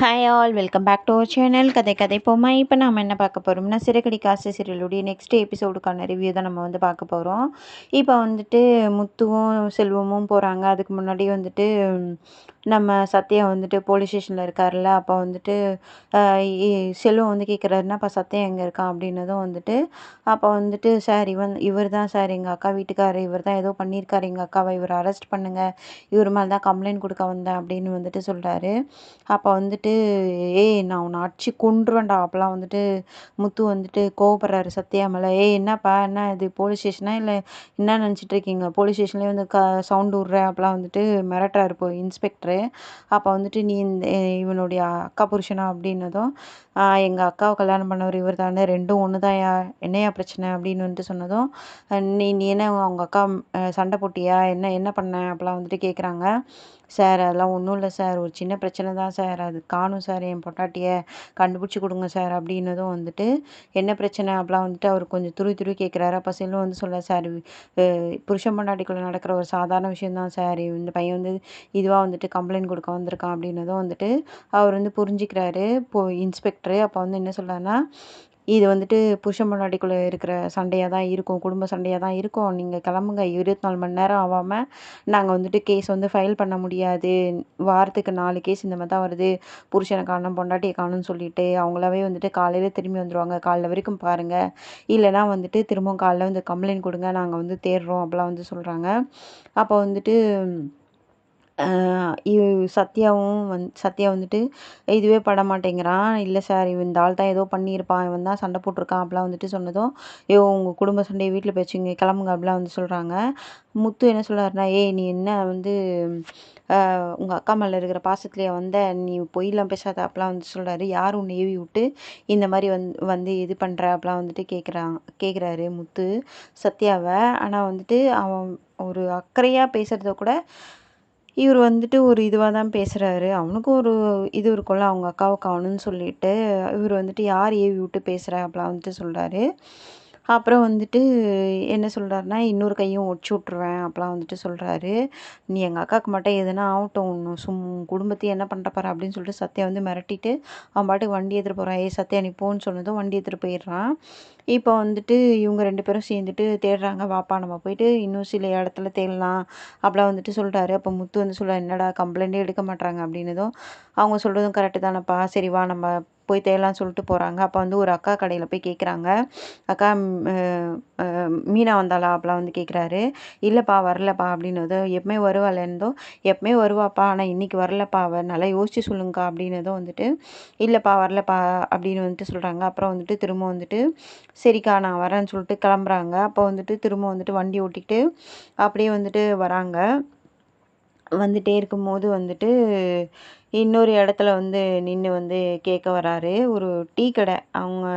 Hi all welcome back to our channel கதை கதை போமா. இப்போ நம்ம என்ன பார்க்க போகிறோம்னா, சிறகடி காசு சீரியலுடைய நெக்ஸ்ட் எபிசோடுக்கான ரிவ்யூ தான் நம்ம பார்க்க போகிறோம். இப்போ முத்துவும் செல்வமும் போகிறாங்க. அதுக்கு முன்னாடி நம்ம சத்யா போலீஸ் ஸ்டேஷனில் இருக்கார்ல. அப்போ செல்வம் கேட்குறாரு, என்னப்பா சத்யா எங்கே இருக்கான் அப்படின்னதும் அப்போ சார் இவர் தான் சார் எங்கள் அக்கா வீட்டுக்காரர், இவர் தான் ஏதோ பண்ணியிருக்காரு எங்கள் அக்காவை, இவர் அரெஸ்ட் பண்ணுங்கள், இவர் மேலே தான் கம்ப்ளைண்ட் கொடுக்க வந்தேன் அப்படின்னு சொல்கிறாரு. அப்போ ஏய் நான் உன்னை அடிச்சு கொன்றுவேன்டா அப்போலாம் முத்து கோவப்படுறாரு சத்யா மேலே. ஏய் என்னப்பா, என்ன இது போலீஸ் ஸ்டேஷனா இல்லை என்ன நினச்சிட்டு இருக்கீங்க, போலீஸ் ஸ்டேஷன்லேயே சவுண்டு விட்ற அப்போலாம் மிரட்டுறாரு போய் இன்ஸ்பெக்டரு. அப்போ நீ இந்த இவனுடைய அக்கா புருஷனா அப்படின்னதும், எங்கள் அக்காவை கல்யாணம் பண்ணவர் இவர் தானே, ரெண்டும் ஒன்று தான்யா, என்னையா பிரச்சனை அப்படின்னு சொன்னதும், நீ நீ என்ன அவங்க அக்கா சண்டை போட்டியா, என்ன என்ன பண்ண அப்போலாம் கேட்குறாங்க. சார் அதெல்லாம் ஒன்றும் இல்லை சார், ஒரு சின்ன பிரச்சனை தான் சார், அது காணும் சார், என் பொட்டாட்டியை கண்டுபிடிச்சி கொடுங்க சார் அப்படின்னதும் என்ன பிரச்சனை அப்போலாம் அவர் கொஞ்சம் துருவி துருவி கேட்குறாரு. அப்போ செல்வம் சொல்ல, சார் புருஷன் பொண்டாட்டிக்குள்ளே நடக்கிற ஒரு சாதாரண விஷயந்தான் சார், இந்த பையன் இதுவாக கம்ப்ளைண்ட் கொடுக்க வந்திருக்கான் அப்படின்னதும் அவர் புரிஞ்சுக்கிறாரு இன்ஸ்பெக்டரு. அப்போ என்ன சொல்கிறாருன்னா, இது புருஷன் பொண்டாட்டிக்குள்ளே இருக்கிற சண்டையாக தான் இருக்கும், குடும்ப சண்டையாக தான் இருக்கும், நீங்கள் கிளம்புங்க, 24 மணி நேரம் ஆகாமல் நாங்கள் கேஸ் ஃபைல் பண்ண முடியாது, வாரத்துக்கு 4 கேஸ் இந்த மாதிரி தான் வருது, புருஷனை காணும் பொண்டாட்டியை காணும்னு சொல்லிட்டு அவங்களாவே காலையில் திரும்பி வந்துடுவாங்க, காலைல வரைக்கும் பாருங்கள், இல்லைனா திரும்பவும் காலைல கம்ப்ளைண்ட் கொடுங்க, நாங்கள் தேடுறோம் அப்போலாம் சொல்கிறாங்க. அப்போ சத்யாவும் சத்யா இதுவே பட மாட்டேங்கிறான். இல்லை சார், இந்த ஆள் தான் ஏதோ பண்ணியிருப்பான், இவன் தான் சண்டை போட்டிருக்கான் அப்போலாம் சொன்னதும், உங்கள் குடும்ப சண்டையை வீட்டில் போய் வச்சுங்க, கிளம்புங்க அப்படிலாம் சொல்கிறாங்க. முத்து என்ன சொல்கிறாருன்னா, ஏய் நீ என்ன உங்கள் அக்கா மேலே இருக்கிற பாசத்துலேயே நீ பொய்லாம் பேசாத அப்போலாம் சொல்கிறாரு. யார் உன்னை ஏவி விட்டு இந்த மாதிரி இது பண்ணுற அப்போலாம் கேட்குறாரு முத்து சத்யாவை. ஆனால் அவன் ஒரு அக்கறையாக பேசுகிறத கூட இவர் ஒரு இதுவாக தான் பேசுகிறாரு. அவனுக்கும் ஒரு இது இருக்கும்ல, அவங்க அக்காவுக்கு ஆகணும்னு சொல்லிட்டு இவர் யார் ஏவி விட்டு பேசுகிற அப்போலாம் சொல்கிறாரு. அப்புறம் என்ன சொல்கிறாருன்னா, இன்னொரு கையும் ஒடிச்சு விட்ருவேன் அப்போலாம் சொல்கிறாரு. நீ எங்கள் அக்காவுக்கு மட்டும் எதுனா ஆகட்டும், குடும்பத்தையும் என்ன பண்ணுற பாரு அப்படின்னு சொல்லிட்டு சத்யா மிரட்டிட்டு அவன் பாட்டுக்கு வண்டி எடுத்துகிட்டு போகிறான். ஏய் சத்யா நீ போன்னு சொன்னதும் வண்டி எடுத்துகிட்டு போயிடுறான். இப்போ இவங்க 2 பேரும் சேர்ந்துட்டு தேடுறாங்க. வாப்பா நம்ம போயிட்டு இன்னும் சில இடத்துல தேடலாம் அப்போலாம் சொல்கிறாரு. அப்போ முத்து சொல்கிறார், என்னடா கம்ப்ளைண்ட்டே எடுக்க மாட்டாங்க அப்படின்னதும், அவங்க சொல்கிறதும் கரெக்டு தானப்பா, சரி வா நம்ம போய் தேடலாம்னு சொல்லிட்டு போகிறாங்க. அப்போ ஒரு அக்கா கடையில் போய் கேட்குறாங்க, அக்கா மீனா வந்தாளா அப்போலாம் கேட்குறாரு. இல்லைப்பா வரலப்பா அப்படின்னதும், எப்பவுமே வருவாளேன்னதும், எப்பவுமே வருவாப்பா ஆனால் இன்றைக்கி வரலப்பா, அவள் நல்லா யோசிச்சு சொல்லுங்கக்கா அப்படின்னதும் இல்லைப்பா வரலப்பா அப்படின்னு சொல்கிறாங்க. அப்புறம் திரும்ப சரிக்கா நான் வரேன்னு சொல்லிட்டு கிளம்புறாங்க. அப்போ திரும்ப வண்டி ஓட்டிக்கிட்டு அப்படியே வராங்க. வந்துட்டே இருக்கும்போது இன்னொரு இடத்துல நின்று கேட்க வராரு. ஒரு டீ கடை, அவங்க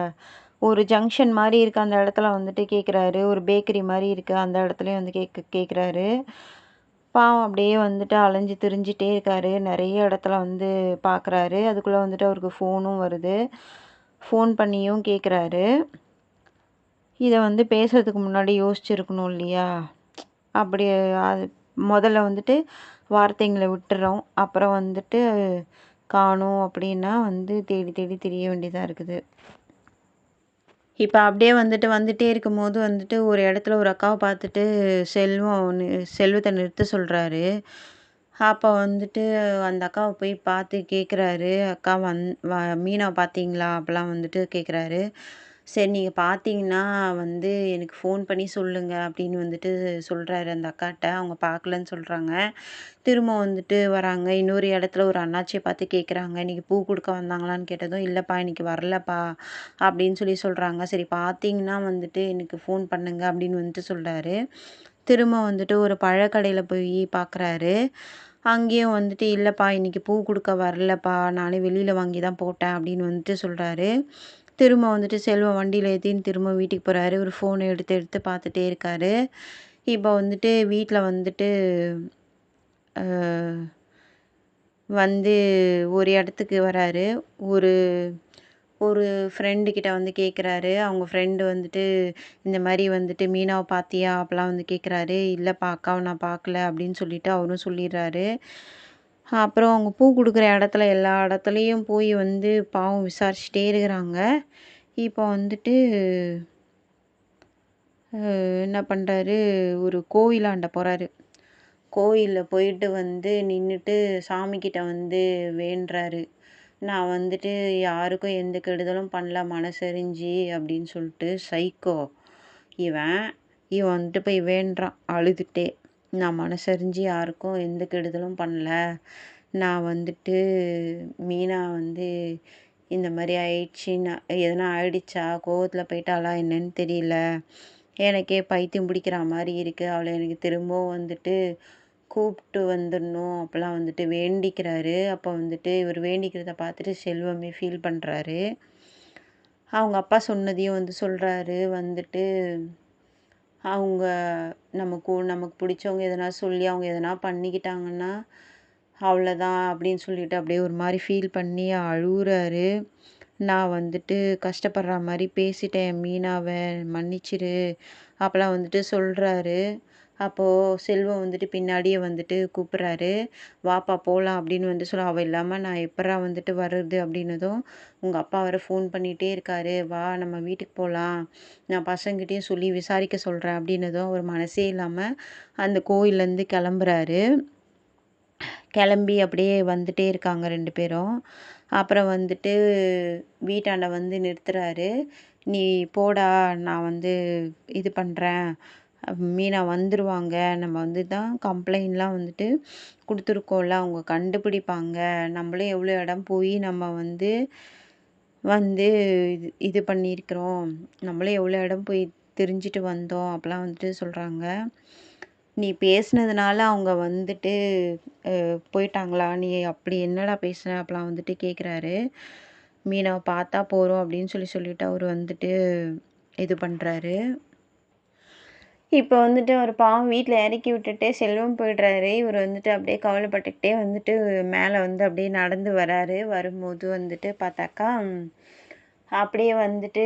ஒரு ஜங்ஷன் மாதிரி இருக்குது, அந்த இடத்துல கேட்குறாரு. ஒரு பேக்கரி மாதிரி இருக்குது, அந்த இடத்துலையும் கேட்குறாரு. பாவம் அப்படியே அலைஞ்சு திரிஞ்சிட்டே இருக்காரு. நிறைய இடத்துல பார்க்குறாரு. அதுக்குள்ளே அவருக்கு ஃபோனும் வருது. ஃபோன் பண்ணியும் கேட்குறாரு. இதை பேசுகிறதுக்கு முன்னாடி யோசிச்சுருக்கணும் இல்லையா? அப்படி அது முதல்ல வார்த்தைங்களை விட்டுறோம். அப்புறம் காணும் அப்படின்னா தேடி தேடி திரிய வேண்டியதாக இருக்குது. இப்போ அப்படியே வந்துட்டே இருக்கும்போது ஒரு இடத்துல ஒரு அக்காவை பார்த்துட்டு செல்வத்தை நிறுத்த சொல்கிறாரு. அப்போ அந்த அக்காவை போய் பார்த்து கேட்குறாரு, அக்கா மீனாவை பார்த்தீங்களா அப்போலாம் கேட்குறாரு. சரி நீங்கள் பார்த்தீங்கன்னா எனக்கு ஃபோன் பண்ணி சொல்லுங்கள் அப்படின்னு சொல்கிறாரு அந்த அக்காட்ட. அவங்க பார்க்கலன்னு சொல்கிறாங்க. திரும்ப வராங்க. இன்னொரு இடத்துல ஒரு அண்ணாச்சியை பார்த்து கேட்குறாங்க, இன்றைக்கி பூ கொடுக்க வந்தாங்களான்னு கேட்டதும், இல்லைப்பா இன்றைக்கி வரலப்பா அப்படின்னு சொல்கிறாங்க. சரி பார்த்தீங்கன்னா எனக்கு ஃபோன் பண்ணுங்க அப்படின்னு சொல்கிறாரு. திரும்ப ஒரு பழக்கடையில் போய் பார்க்குறாரு. அங்கேயும் இல்லைப்பா இன்றைக்கி பூ கொடுக்க வரலப்பா, நானே வெளியில் வாங்கி தான் போட்டேன் அப்படின்னு சொல்கிறாரு. திரும்ப செல்வம் வண்டியில் ஏற்றின்னு திரும்ப வீட்டுக்கு போகிறாரு. ஒரு ஃபோனை எடுத்து பார்த்துட்டே இருக்காரு. இப்போ வீட்டில் ஒரு இடத்துக்கு வராரு. ஒரு ஒரு ஃப்ரெண்டுக்கிட்ட கேட்குறாரு. அவங்க ஃப்ரெண்டு இந்த மாதிரி மீனாவை பார்த்தியா அப்போலாம் கேட்குறாரு. இல்லைப்பா அக்காவை நான் பார்க்கல அப்படின்னு சொல்லிட்டு அவரும் சொல்லிடுறாரு. அப்புறம் அவங்க பூ குடுக்குற இடத்துல எல்லா இடத்துலயும் போய் வந்து பாவம் விசாரிச்சுட்டே இருக்கிறாங்க. இப்போ வந்துட்டு என்ன பண்றாரு, ஒரு கோவிலாண்ட போறாரு. கோயில்ல போயிட்டு வந்து நின்னுட்டு சாமிகிட்ட வந்து வேண்டுறாரு. நான் வந்துட்டு யாருக்கும் எந்த கெடுதலும் பண்ணல மனசறிஞ்சு அப்படின்னு சொல்லிட்டு சைக்கோ இவன். இவன் வந்துட்டு போய் வேண்டுறான் அழுதுட்டே. நான் மனசறிஞ்சு யாருக்கும் எந்த கெடுதலும் பண்ணல. நான் வந்துட்டு மீனா வந்து இந்த மாரி ஆயிடுச்சு. எதனா ஆயிடுச்சா? கோவத்துல போயிட்டாளா என்னன்னு தெரியல. எனக்கே பைத்தியம் பிடிக்கிற மாரி இருக்கு. அவள எனக்கு திரும்பவும் வந்துட்டு கூப்பிட்டு வந்துடணும் அப்பலாம் வந்துட்டு வேண்டிக்கிறாரு. அப்போ வந்துட்டு இவர் வேண்டிக்கிறத பார்த்துட்டு செல்வமே ஃபீல் பண்றாரு. அவங்க அப்பா சொன்னதையும் வந்து சொல்றாரு. வந்துட்டு அவங்க நமக்கு பிடிச்சவங்க எதனா சொல்லி அவங்க எதனா பண்ணிக்கிட்டாங்கன்னா, அவ்வளோதான் அப்படின்னு சொல்லிட்டு அப்படியே ஒரு மாரி ஃபீல் பண்ணி அழுவுறாரு. நான் வந்துட்டு கஷ்டப்படுற மாரி பேசிட்டேன் மீனாவ, மன்னிச்சிரு அப்பலாம் வந்துட்டு சொல்றாரு. அப்போ செல்வம் வந்துட்டு பின்னாடியே வந்துட்டு கூப்பிடுறாரு. "வாப்பா போலாம்" அப்படின்னு வந்து சொல்ல, "அவ இல்லாம நான் எப்புட்றா வந்துட்டு வர்றது?" அப்படின்னதும், "உங்க அப்பா வேற ஃபோன் பண்ணிட்டே இருக்காரு. வா நம்ம வீட்டுக்கு போலாம். நான் பசங்ககிட்டயும் சொல்லி விசாரிக்க சொல்றேன்" அப்படின்னதும், அவர் மனசே இல்லாம அந்த கோயில்லேருந்து கிளம்புறாரு. கிளம்பி அப்படியே வந்துட்டே இருக்காங்க 2 பேரும். அப்புறம் வந்துட்டு வீட்டாண்ட வந்து நிறுத்துறாரு. "நீ போடா, நான் வந்து இது பண்றேன். மீனா வந்துருவாங்க. நம்ம வந்து தான் கம்ப்ளைண்ட்லாம் வந்துட்டு குடுத்துருக்கோம்ல. அவங்க கண்டுபிடிப்பாங்க. நம்மளும் எவ்வளோ இடம் போய் நம்ம வந்து வந்து இது இது பண்ணியிருக்கிறோம். நம்மளும் எவ்வளோ இடம் போய் திரிஞ்சுட்டு வந்தோம்." அப்பலாம் வந்துட்டு சொல்றாங்க. "நீ பேசுனதுனால அவங்க வந்துட்டு போயிட்டாங்களா? நீ அப்படி என்னடா பேசுன?" அப்பலாம் வந்துட்டு கேட்குறாரு. "மீனாவ பார்த்தா போறோம்" அப்படின்னு சொல்லிட்டு அவரு வந்துட்டு இது பண்றாரு. இப்ப வந்துட்டு அவரு பாவம் வீட்ல இறக்கி விட்டுட்டு செல்வம் போயிடுறாரு. இவரு வந்துட்டு அப்படியே கவலைப்பட்டுக்கிட்டே வந்துட்டு மேல வந்து அப்படியே நடந்து வராரு. வரும்போது வந்துட்டு பார்த்தாக்கா, அப்படியே வந்துட்டு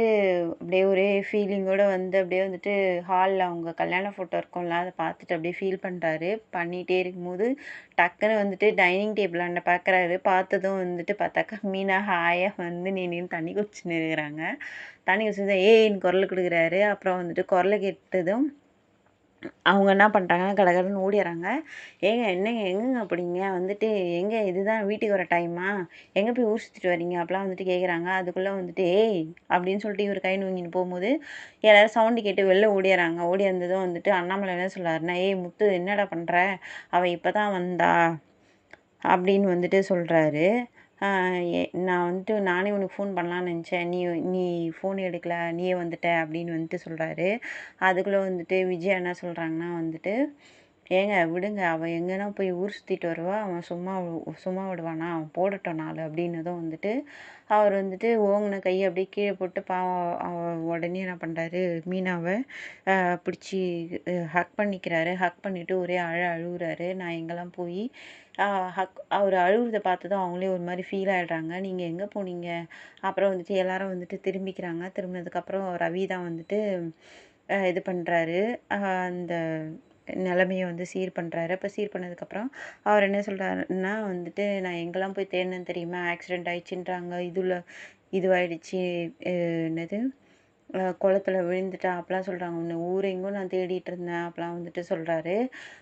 அப்படியே ஒரே ஃபீலிங்கோட வந்து அப்படியே வந்துட்டு ஹால்ல அவங்க கல்யாண ஃபோட்டோ இருக்கும்ல, அத பார்த்துட்டு அப்படியே ஃபீல் பண்றாரு. பண்ணிட்டே இருக்கும்போது டக்குனு வந்துட்டு டைனிங் டேபிளாண்ட பார்க்குறாரு. பார்த்ததும் வந்துட்டு பார்த்தாக்கா, மீனா ஹாயா வந்து நின்னு தண்ணி குடிச்சுன்னு இருக்கிறாங்க. தண்ணி குடிச்சதும் ஏய்ன்னு குரல் குடுக்குறாரு. அப்புறம் வந்துட்டு குரல கேட்டதும் அவங்க என்ன பண்றாங்கன்னா, கடகடன்னு ஓடிர்றாங்க. "ஏங்க என்னங்க எங்கங்க போனீங்க? வந்துட்டு எங்க இதுதான் வீட்டுக்கு வர டைமா? எங்க போய் ஊர் சுத்திட்டு வரீங்க?" அப்பலாம் வந்துட்டு கேட்குறாங்க. அதுக்குள்ள வந்துட்டு, "ஏய்!" அப்படின்னு சொல்லிட்டு இவரு கை ஓங்கின்னு போம்போது, எல்லாரும் சவுண்டு கேட்டு வெளில ஓடிர்றாங்க. ஓடி வந்ததும் வந்துட்டு அண்ணாமலை என்ன சொல்றாருன்னா, "ஏய் முத்து என்னடா பண்ற? அவ இப்ப தான் வந்தா." அப்படின்னு வந்துட்டு சொல்றாரு. "ஆ நான் வந்துட்டு நானே உனக்கு ஃபோன் பண்ணலான்னு நெனச்சேன். நீ நீ ஃபோன் எடுக்கல. நீயே வந்துட்ட." அப்படின்னு வந்துட்டு சொல்றாரு. அதுக்குள்ள வந்துட்டு விஜயா என்ன சொல்றாங்கன்னா வந்துட்டு, "ஏங்க விடுங்க. அவ எங்கன்னா போய் ஊர் சுத்திட்டு வருவா. அவன் சும்மா விடுவானா? அவன் போடட்டும் 4" அப்படின்னதும் வந்துட்டு, அவர் வந்துட்டு ஓங்குன கைய அப்படியே கீழ போட்டு பாவம் உடனே என்ன பண்றாரு, மீனாவ பிடிச்சி ஹக் பண்ணிக்கிறாரு. ஹக் பண்ணிட்டு ஒரே அழுவுறாரு. நான் எங்கலாம் போய் அ அவரு அழுவுறத பார்த்ததும் அவங்களே ஒரு மாரி ஃபீல் ஆயிடுறாங்க. "நீங்க எங்க போனீங்க?" அப்புறம் வந்துட்டு எல்லாரும் வந்துட்டு திரும்பிக்கிறாங்க. திரும்பினதுக்கப்புறம் ரவி தான் வந்துட்டு இது பண்றாரு. அந்த நிலைமைய வந்து சீர் பண்றாரு. அப்ப சீர் பண்ணதுக்கப்புறம் அவர் என்ன சொல்றாருன்னா வந்துட்டு, "நான் எங்கெல்லாம் போய் தேடினேன் தெரியுமா? ஆக்சிடென்ட் ஆயிடுச்சுன்றாங்க. இதுவாயிடுச்சு. என்னது? குளத்துல விழுந்துட்டா" அப்பலாம் சொல்றாங்க. "உன்ன ஊரெங்கும் நான் தேடிட்டு இருந்தேன்." அப்பலாம் வந்துட்டு சொல்றாரு.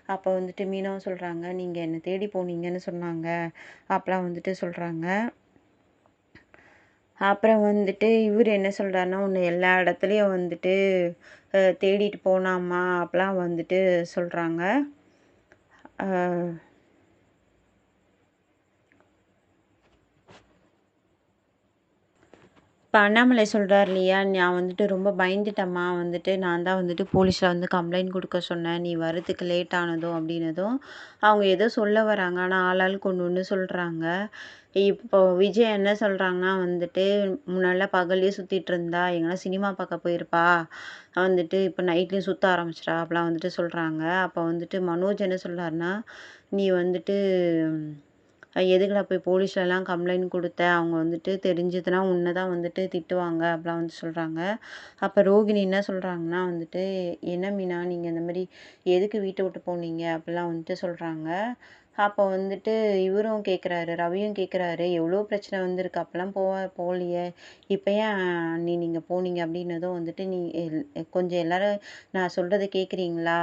அப்ப வந்துட்டு மீனாவும் சொல்றாங்க, "நீங்க என்ன தேடி போனீங்கன்னு சொன்னாங்க." அப்பலாம் வந்துட்டு சொல்றாங்க. அப்புறம் வந்துட்டு இவரு என்ன சொல்றாருன்னா, "உன்ன எல்லா இடத்துலயும் வந்துட்டு தேடிட்டு போனாம்மா." அப்பலாம் வந்துட்டு சொல்றாங்க. அ இப்ப அண்ணாமலை சொல்றாரு இல்லையா, "நான் வந்துட்டு ரொம்ப பயந்துட்டேம்மா. வந்துட்டு நான் தான் வந்துட்டு போலீஸ்ல வந்து கம்ப்ளைண்ட் குடுக்க சொன்னேன். நீ வரதுக்கு லேட் ஆனதும்" அப்படின்னதும், அவங்க ஏதோ சொல்ல வராங்க. ஆனா ஆளாளுக்கு ஒண்ணு ஒண்ணு சொல்றாங்க. இப்போ விஜய் என்ன சொல்றாங்கன்னா வந்துட்டு, "முன்னாடிலாம் பகல்லயே சுத்திட்டு இருந்தா, எங்கனா சினிமா பார்க்க போயிருப்பா. வந்துட்டு இப்ப நைட்லயும் சுத்த ஆரம்பிச்சுட்டா." அப்பலாம் வந்துட்டு சொல்றாங்க. அப்ப வந்துட்டு மனோஜ் என்ன சொல்றாருன்னா, "நீ வந்துட்டு எதுக்குடா போய் போலீஸ்லலாம் கம்ப்ளைண்ட் குடுத்த? அவங்க வந்துட்டு தெரிஞ்சதுன்னா உன்ன தான் வந்துட்டு திட்டுவாங்க." அப்பலாம் வந்து சொல்றாங்க. அப்ப ரோகிணி என்ன சொல்றாங்கன்னா வந்துட்டு, "என்ன மீனா நீங்க இந்த மாரி எதுக்கு வீட்ட விட்டு போனீங்க?" அப்பலாம் வந்துட்டு சொல்றாங்க. அப்போ வந்துட்டு இவரும் கேட்குறாரு, ரவியும் கேட்குறாரு, "எவ்வளோ பிரச்சனை வந்திருக்கு, அப்பலாம் போகலையே, இப்போ ஏன் அண்ணி நீங்க போனீங்க?" அப்படின்னதும் வந்துட்டு, "நீ கொஞ்சம் எல்லாரும் நான் சொல்றத கேட்குறீங்களா?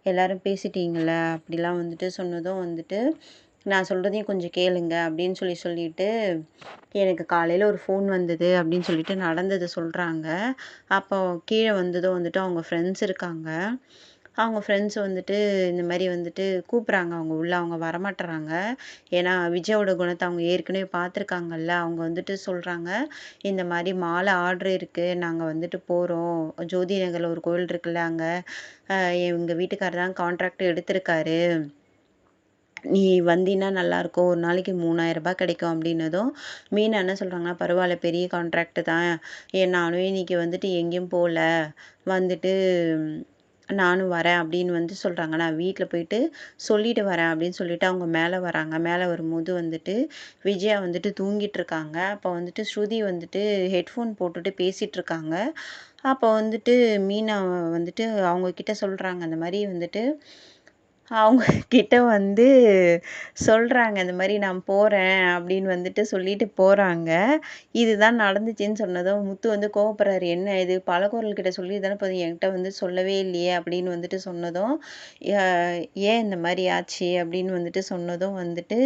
எல்லாரும் பேசிட்டீங்கள்ல?" அப்படிலாம் வந்துட்டு சொன்னதும் வந்துட்டு, "நான் சொல்றதையும் கொஞ்சம் கேளுங்க" அப்படின்னு சொல்லிட்டு, "எனக்கு காலையில ஒரு ஃபோன் வந்தது" அப்படின்னு சொல்லிட்டு நடந்தத சொல்றாங்க. அப்போ கீழ வந்ததும் வந்துட்டு அவங்க ஃப்ரெண்ட்ஸ் இருக்காங்க. அவங்க ஃப்ரெண்ட்ஸ் வந்துட்டு இந்த மாரி வந்துட்டு கூப்பிட்றாங்க அவங்க உள்ள. அவங்க வரமாட்றாங்க. ஏன்னா, விஜயோட குணத்த அவங்க ஏற்கனவே பார்த்துருக்காங்கல்ல. அவங்க வந்துட்டு சொல்றாங்க, "இந்த மாரி மாலை ஆர்டர் இருக்கு. நாங்க வந்துட்டு போறோம். ஜோதி நகர்ல ஒரு கோவில் இருக்குல்ல, அங்க எங்க வீட்டுக்காரர் தான் கான்ட்ராக்ட் எடுத்திருக்காரு. நீ வந்தீன்னா நல்லாயிருக்கும். ஒரு நாளைக்கு ரூ. 3000 கிடைக்கும்" அப்படின்னதும், மீனா என்ன சொல்றாங்கன்னா, "பரவால்ல பெரிய கான்ட்ராக்ட் தான். நானும் இன்னைக்கு வந்துட்டு எங்கேயும் போல. வந்துட்டு நானும் வரேன்" அப்படின்னு வந்து சொல்றாங்க. "நான் வீட்ல போயிட்டு சொல்லிட்டு வரேன்" அப்படின்னு சொல்லிட்டு அவங்க மேல வராங்க. மேல வரும்போது வந்துட்டு, விஜயா வந்துட்டு தூங்கிட்டு இருக்காங்க. அப்போ வந்துட்டு ஸ்ருதி வந்துட்டு ஹெட்ஃபோன் போட்டுட்டு பேசிட்டு இருக்காங்க. அப்போ வந்துட்டு மீனா வந்துட்டு அவங்க கிட்ட சொல்றாங்க, இந்த மாரி வந்துட்டு அவங்க கிட்ட வந்து சொல்றாங்க, இந்த மாரி "நான் போறேன்" அப்படின்னு வந்துட்டு சொல்லிட்டு போறாங்க. இதுதான் நடந்துச்சுன்னு சொன்னதும், முத்து வந்து கோவப்படுறாரு. "என்ன இது பலகுரல் கிட்ட சொல்லி தானே போது, என்கிட்ட வந்து சொல்லவே இல்லையே" அப்படின்னு வந்துட்டு சொன்னதும், "ய ஏன் இந்த மாரி ஆச்சு?" அப்படின்னு வந்துட்டு சொன்னதும் வந்துட்டு,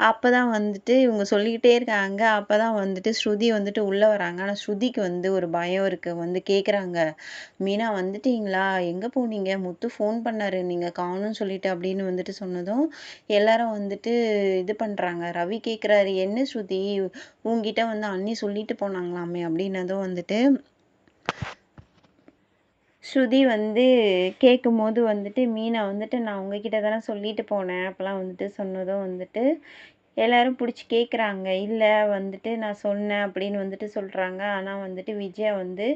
அப்பதான் வந்துட்டு இவங்க சொல்லிக்கிட்டே இருக்காங்க. அப்பதான் வந்துட்டு ஸ்ருதி வந்துட்டு உள்ள வராங்க. ஆனா ஸ்ருதிக்கு வந்து ஒரு பயம் இருக்கு. வந்து கேட்குறாங்க, "மீனா வந்துட்டீங்களா? எங்க போனீங்க? முத்து ஃபோன் பண்ணாரு. நீங்க காணோம்னு சொல்லிட்டு" அப்படின்னு வந்துட்டு சொன்னதும், எல்லாரும் வந்துட்டு இது பண்றாங்க. ரவி கேட்குறாரு, "என்ன ஸ்ருதி? உன்கிட்ட வந்து அண்ணி சொல்லிட்டு போனாங்களாமே" அப்படின்னதும் வந்துட்டு, ஸ்ருதி வந்து கேட்கும்போது வந்துட்டு, மீனா வந்துட்டு, "நான் உங்ககிட்ட தானே சொல்லிட்டு போனேன்" அப்பலாம் வந்துட்டு சொன்னதும் வந்துட்டு, எல்லாரும் புடிச்சு கேட்குறாங்க. "இல்ல வந்துட்டு நான் சொன்னேன்" அப்படின்னு வந்துட்டு சொல்றாங்க. ஆனா வந்துட்டு விஜயா வந்து,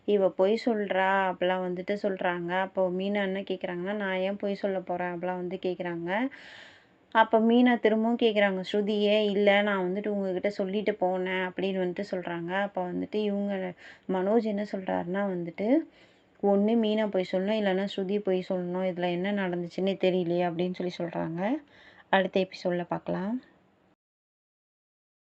"இவ பொய் சொல்றா" அப்பலாம் வந்துட்டு சொல்றாங்க. அப்போ மீனா என்ன கேட்குறாங்கன்னா, "நான் ஏன் பொய் சொல்ல போறேன்?" அப்பலாம் வந்து கேட்குறாங்க. அப்ப மீனா திரும்பவும் கேட்குறாங்க ஸ்ருதிய, "இல்ல நான் வந்துட்டு உங்ககிட்ட சொல்லிட்டு போனேன்" அப்படின்னு வந்துட்டு சொல்றாங்க. அப்ப வந்துட்டு இவங்க மனோஜ் என்ன சொல்றாருன்னா வந்துட்டு, "ஒண்ணு மீனா பொய் சொல்லணும், இல்லன்னா ஸ்ருதி பொய் சொல்லணும். இதுல என்ன நடந்துச்சுன்னே தெரியலையே" அப்படின்னு சொல்றாங்க. அடுத்த எபிசோட்ல பார்க்கலாம்.